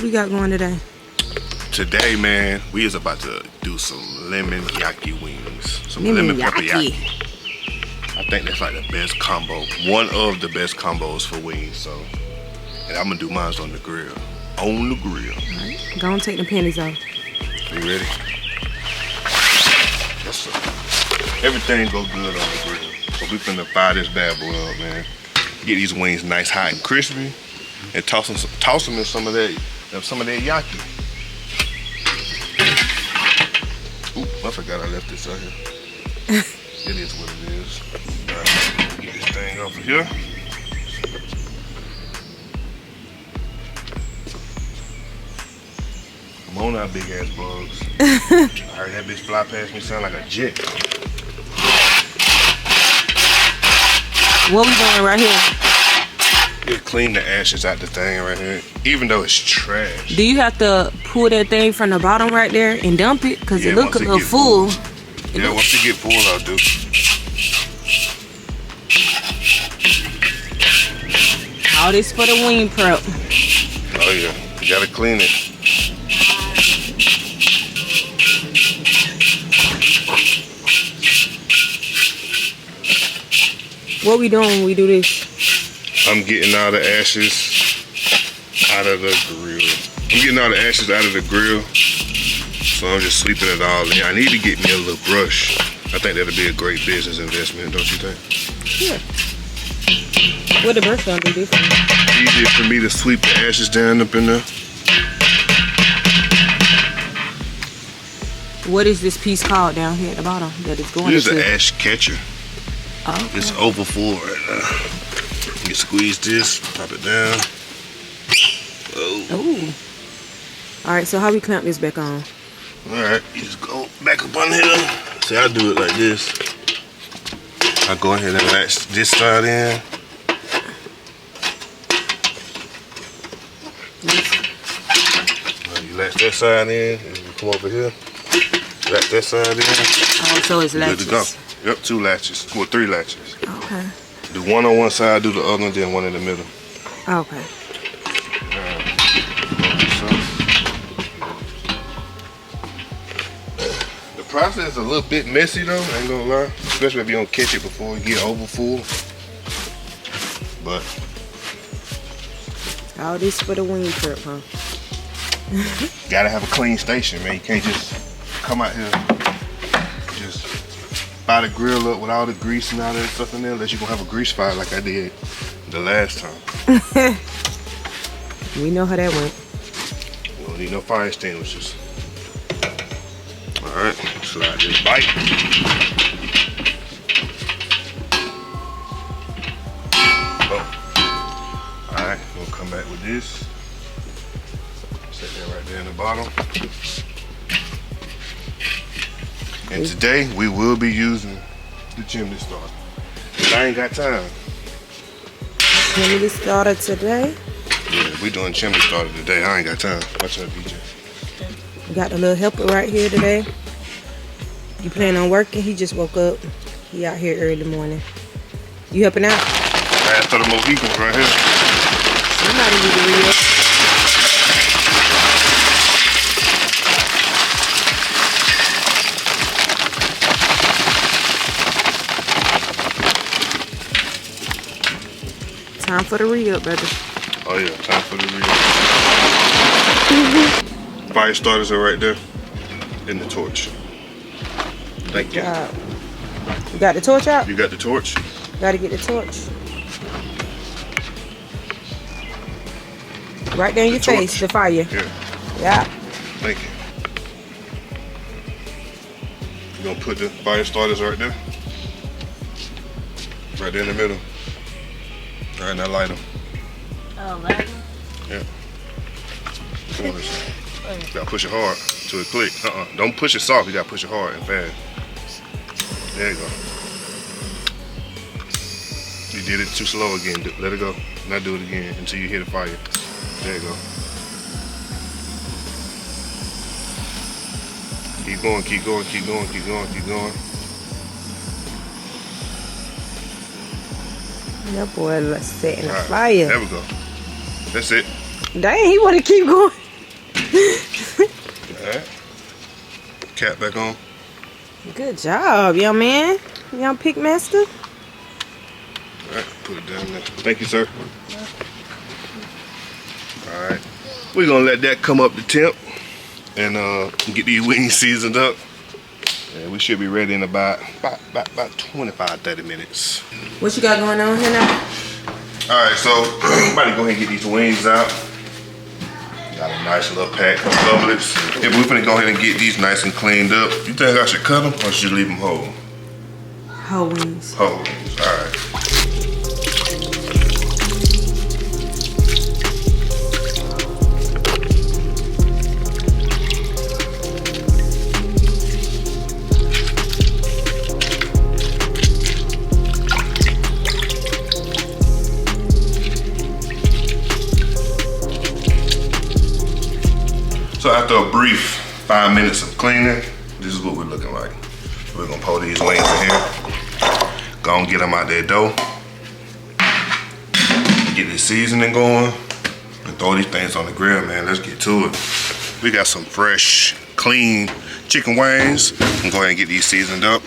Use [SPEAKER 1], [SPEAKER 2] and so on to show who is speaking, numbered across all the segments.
[SPEAKER 1] What we got going today?
[SPEAKER 2] Today, man, we is about to do some lemon yaki wings. Some
[SPEAKER 1] Lemon
[SPEAKER 2] pepper
[SPEAKER 1] yaki.
[SPEAKER 2] I think that's like the best combo. One of the best combos for wings. So, and I'm gonna do mine on the grill. On the grill.
[SPEAKER 1] All right. Go and take the panties off.
[SPEAKER 2] You ready? Yes, sir. Everything go good on the grill. So we finna fire this bad boy up, man. Get these wings nice, hot, and crispy, and toss them in some of that yaki. Oop, I forgot I left this out here. It is what it is. All right, get this thing off of here. Come on now, big ass bugs. I heard that bitch fly past me, sound like a jet.
[SPEAKER 1] What we doing right here?
[SPEAKER 2] Just clean the ashes out the thing right here, even though it's trash.
[SPEAKER 1] Do you have to pull that thing from the bottom right there and dump it? Because it look a little full.
[SPEAKER 2] Yeah, once it get full, I'll do.
[SPEAKER 1] All this for the wing prep.
[SPEAKER 2] Oh yeah, you gotta clean it.
[SPEAKER 1] What we doing when we do this?
[SPEAKER 2] I'm getting all the ashes out of the grill. So I'm just sweeping it all in. I need to get me a little brush. I think that'll be a great business investment, don't you think?
[SPEAKER 1] Yeah. What the brush gonna do different?
[SPEAKER 2] Easier for me to sweep the ashes down up in there.
[SPEAKER 1] What is this piece called down here at the bottom that is going
[SPEAKER 2] This is
[SPEAKER 1] into?
[SPEAKER 2] an ash catcher.
[SPEAKER 1] Oh, okay.
[SPEAKER 2] It's over full right now. You squeeze this, pop it down.
[SPEAKER 1] Oh. All right, so how we clamp this back on?
[SPEAKER 2] All right, you just go back up on here. See, I do it like this. I go ahead and latch this side in. You latch that side in, and you come over here. Latch that side in.
[SPEAKER 1] Oh, so it's latches.
[SPEAKER 2] Good to go. Yep, 2 latches. Well, 3 latches.
[SPEAKER 1] Okay.
[SPEAKER 2] Do one on one side, do the other, then one in the middle.
[SPEAKER 1] Okay.
[SPEAKER 2] The process is a little bit messy though, I ain't gonna lie. Especially if you don't catch it before you get over full. But
[SPEAKER 1] all this for the wing prep, huh?
[SPEAKER 2] gotta have a clean station, man. You can't just come out here just fire the grill up with all the grease and all that stuff in there unless you're gonna have a grease fire like I did the last time.
[SPEAKER 1] We know how that went.
[SPEAKER 2] We don't need no fire extinguishers. Alright, slide this bite. Oh. Alright, we'll come back with this. Set that right there in the bottom. And today we will be using the chimney starter. But I ain't got time.
[SPEAKER 1] Chimney starter today.
[SPEAKER 2] Yeah, we doing chimney starter today. I ain't got time. Watch out, DJ.
[SPEAKER 1] We got the little helper right here today. You plan on working? He just woke up. He out here early morning. You helping out?
[SPEAKER 2] I had to throw the Mohicans right here.
[SPEAKER 1] Somebody need to read up. Time for the re-up, brother.
[SPEAKER 2] Oh yeah, time for the re-up. Fire starters are right there. And the torch. Thank you.
[SPEAKER 1] You got the torch out?
[SPEAKER 2] You got the torch?
[SPEAKER 1] Gotta get the torch. Right there in your face, the fire.
[SPEAKER 2] Yeah.
[SPEAKER 1] Yeah.
[SPEAKER 2] Thank you. You're gonna put the fire starters right there. Right there in the middle. All right, now light them.
[SPEAKER 1] Oh, light them?
[SPEAKER 2] Yeah. Come on, this. You gotta push it hard till it click. Don't push it soft, you gotta push it hard and fast. There you go. You did it too slow again. Let it go. Now do it again until you hit the fire. There you go. Keep going, keep going, keep going, keep going, keep going.
[SPEAKER 1] That boy setting a
[SPEAKER 2] Right,
[SPEAKER 1] fire.
[SPEAKER 2] there we go. That's it.
[SPEAKER 1] Dang, he want to keep going.
[SPEAKER 2] cap back on.
[SPEAKER 1] Good job, young man. Young pig master.
[SPEAKER 2] Alright, put it down there. Thank you, sir. Alright. We're gonna let that come up to temp and get these wings seasoned up. And we should be ready in about 25-30 minutes.
[SPEAKER 1] What you got going on here now?
[SPEAKER 2] Alright, so I'm about to go ahead and get these wings out. Got a nice little pack of doublets. If we're gonna go ahead and get these nice and cleaned up, you think I should cut them or should you leave them whole?
[SPEAKER 1] Whole wings.
[SPEAKER 2] Whole wings, alright. So after a brief 5 minutes of cleaning, this is what we're looking like. We're gonna pour these wings in here. Go and get them out that dough. Get the seasoning going. And throw these things on the grill, man. Let's get to it. We got some fresh, clean chicken wings. And go ahead and get these seasoned up.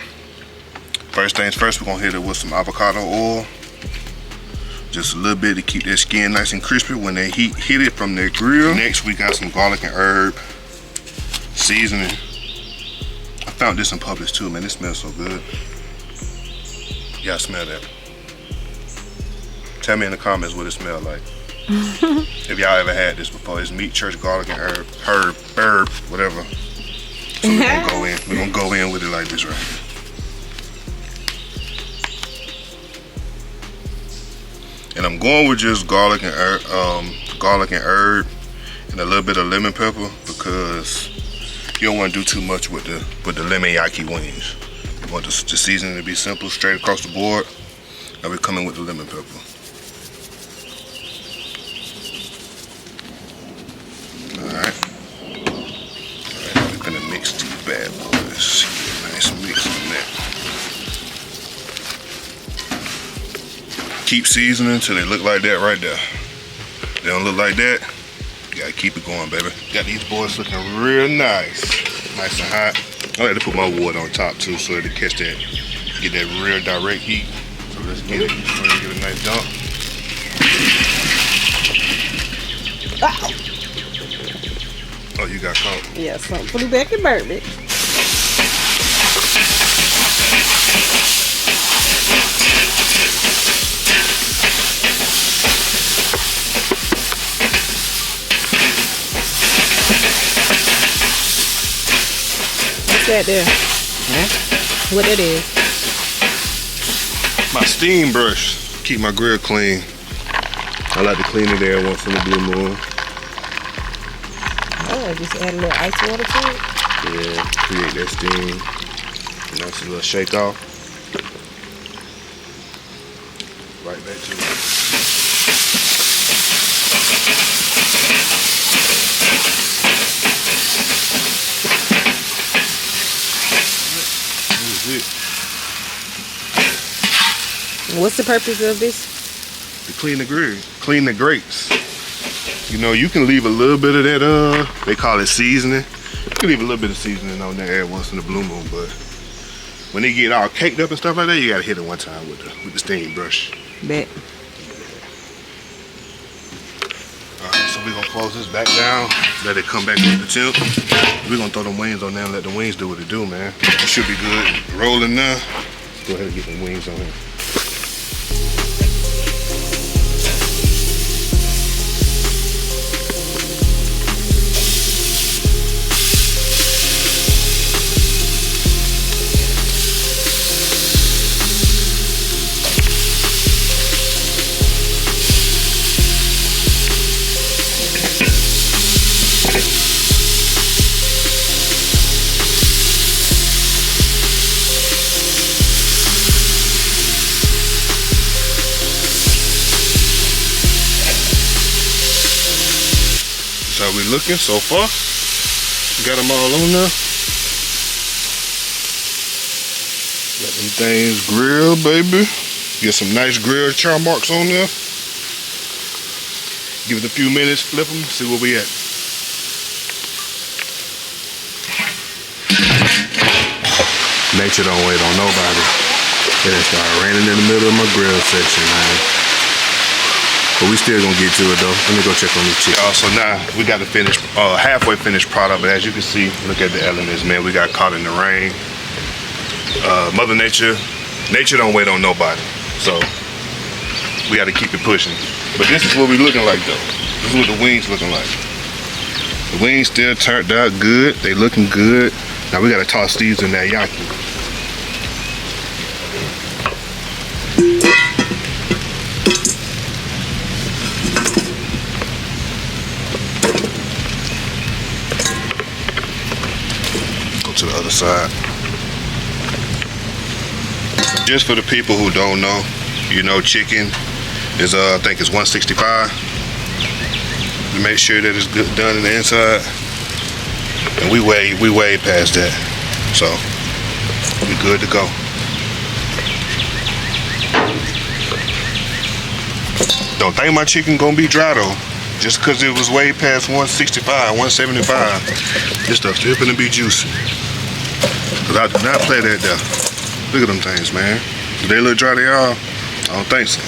[SPEAKER 2] First things first, we're gonna hit it with some avocado oil. Just a little bit to keep that skin nice and crispy when they hit it from their grill. Next, we got some garlic and herb seasoning. I found this in Publix too, man. It smells so good. Y'all smell that? Tell me in the comments what it smells like. If y'all ever had this before. It's meat, church, garlic, and herb, whatever. So we're gonna go in. We're gonna go in with it like this right here. And I'm going with just garlic and herb, and a little bit of lemon pepper because you don't want to do too much with the lemon yaki wings. You want the seasoning to be simple, straight across the board. Now we're coming with the lemon pepper. Alright. Alright, now we're gonna mix these bad boys. Nice mix on that. Keep seasoning until they look like that right there. If they don't look like that, you gotta keep it going, baby. Got these boys looking real nice. Nice and hot. I like to put my wood on top too so to catch that, get that real direct heat. So let's get it. Let's get a nice dump. Oh, you got caught.
[SPEAKER 1] Yeah, something flew back and burned me. What's that there?
[SPEAKER 2] Hmm?
[SPEAKER 1] What it is?
[SPEAKER 2] My steam brush. Keep my grill clean. I like to clean it there once in a blue moon.
[SPEAKER 1] Oh, just add a little ice water to it?
[SPEAKER 2] Yeah, create that steam. Nice little shake off. Right back to it.
[SPEAKER 1] What's the purpose of this?
[SPEAKER 2] To clean the grill, clean the grates. You know, you can leave a little bit of that, they call it seasoning. You can leave a little bit of seasoning on there every once in a blue moon, but when they get all caked up and stuff like that, you gotta hit it one time with the steam brush.
[SPEAKER 1] Bet.
[SPEAKER 2] Alright, so we're gonna close this back down, let it come back with the temp. We're gonna throw them wings on there and let the wings do what it do, man. It should be good. Rolling now. Go ahead and get the wings on here. How we looking so far? Got them all on there. Let them things grill, baby. Get some nice grill char marks on there. Give it a few minutes, flip them, see where we at. nature don't wait on nobody. It done started raining in the middle of my grill section, man. But we still gonna get to it though. Let me go check on this chicken. Y'all, so now we got the finished, halfway finished product. But as you can see, look at the elements, man. We got caught in the rain. Mother Nature don't wait on nobody. So we got to keep it pushing. But this is what we looking like though. This is what the wings looking like. The wings still turned out good. They looking good. Now we got to toss these in that yaki. To the other side. Just for the people who don't know, you know, chicken is I think it's 165. Make sure that it's good done in the inside, and we way past that, so we good to go. Don't think my chicken gonna be dry though. Just because it was way past 165, 175, this stuff still gonna be juicy. Cause I do not play that there. Look at them things, man. Do they look dry to y'all? I don't think so.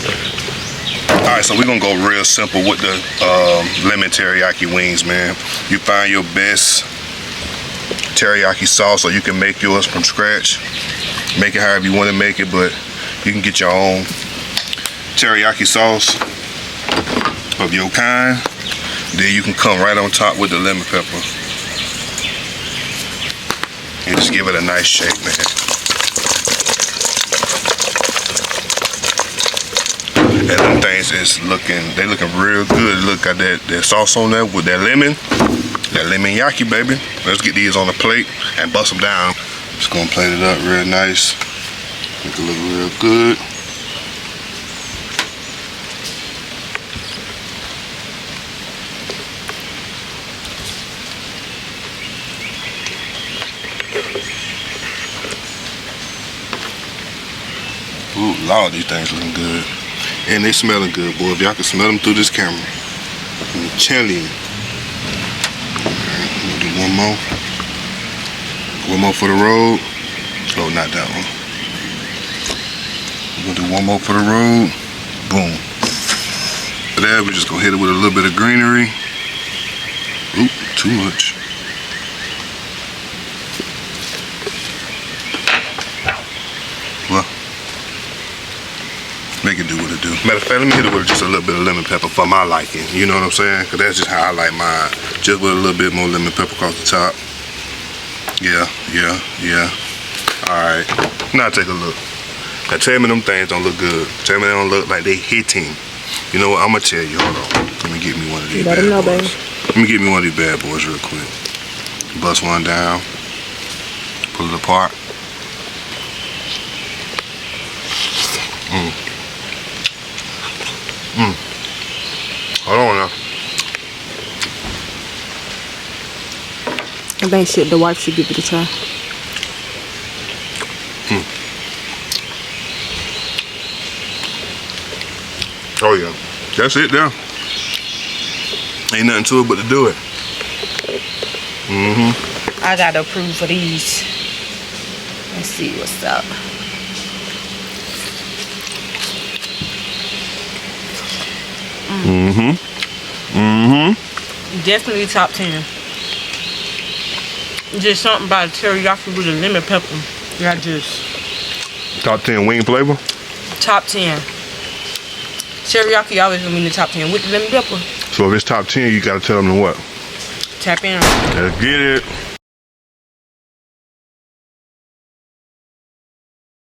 [SPEAKER 2] All right, so we're gonna go real simple with the lemon teriyaki wings, man. You find your best teriyaki sauce, or you can make yours from scratch. Make it however you want to make it, but you can get your own teriyaki sauce of your kind. Then you can come right on top with the lemon pepper and just give it a nice shake, man. And them things is looking real good. Look at that sauce on there with that lemon yaki, baby. Let's get these on the plate and bust them down. Just gonna plate it up real nice. Make it look real good. Ooh, Lord, these things looking good. And they smelling good, boy. If y'all can smell them through this camera. I'm telling you. Alright, we'll do one more. One more for the road. Oh, not that one. We're gonna do one more for the road. Boom. For that, we're just gonna hit it with a little bit of greenery. Oop, too much. Well, make it do what it do. Matter of fact, let me hit it with just a little bit of lemon pepper for my liking. You know what I'm saying? Because that's just how I like mine. Just with a little bit more lemon pepper across the top. Yeah. Alright. Now take a look. Now tell me them things don't look good. Tell me they don't look like they hitting. You know what? I'm going to tell you. Hold on. Let me get me one of these bad boys. Baby. Let me get me one of these bad boys real quick. Bust one down. Pull it apart. Hold on now.
[SPEAKER 1] I think the wife should give it a try.
[SPEAKER 2] Oh yeah, that's it there. Ain't nothing to it but to do it.
[SPEAKER 1] I gotta approve for these. Let's see what's up. Definitely top 10. Just something about teriyaki with a lemon pepper. Yeah, just
[SPEAKER 2] top 10 wing flavor.
[SPEAKER 1] Top 10. Teriyaki always gonna be in the top 10 with the lemon pepper.
[SPEAKER 2] So if it's top 10, you gotta tell them to what?
[SPEAKER 1] Tap in.
[SPEAKER 2] Let's get it.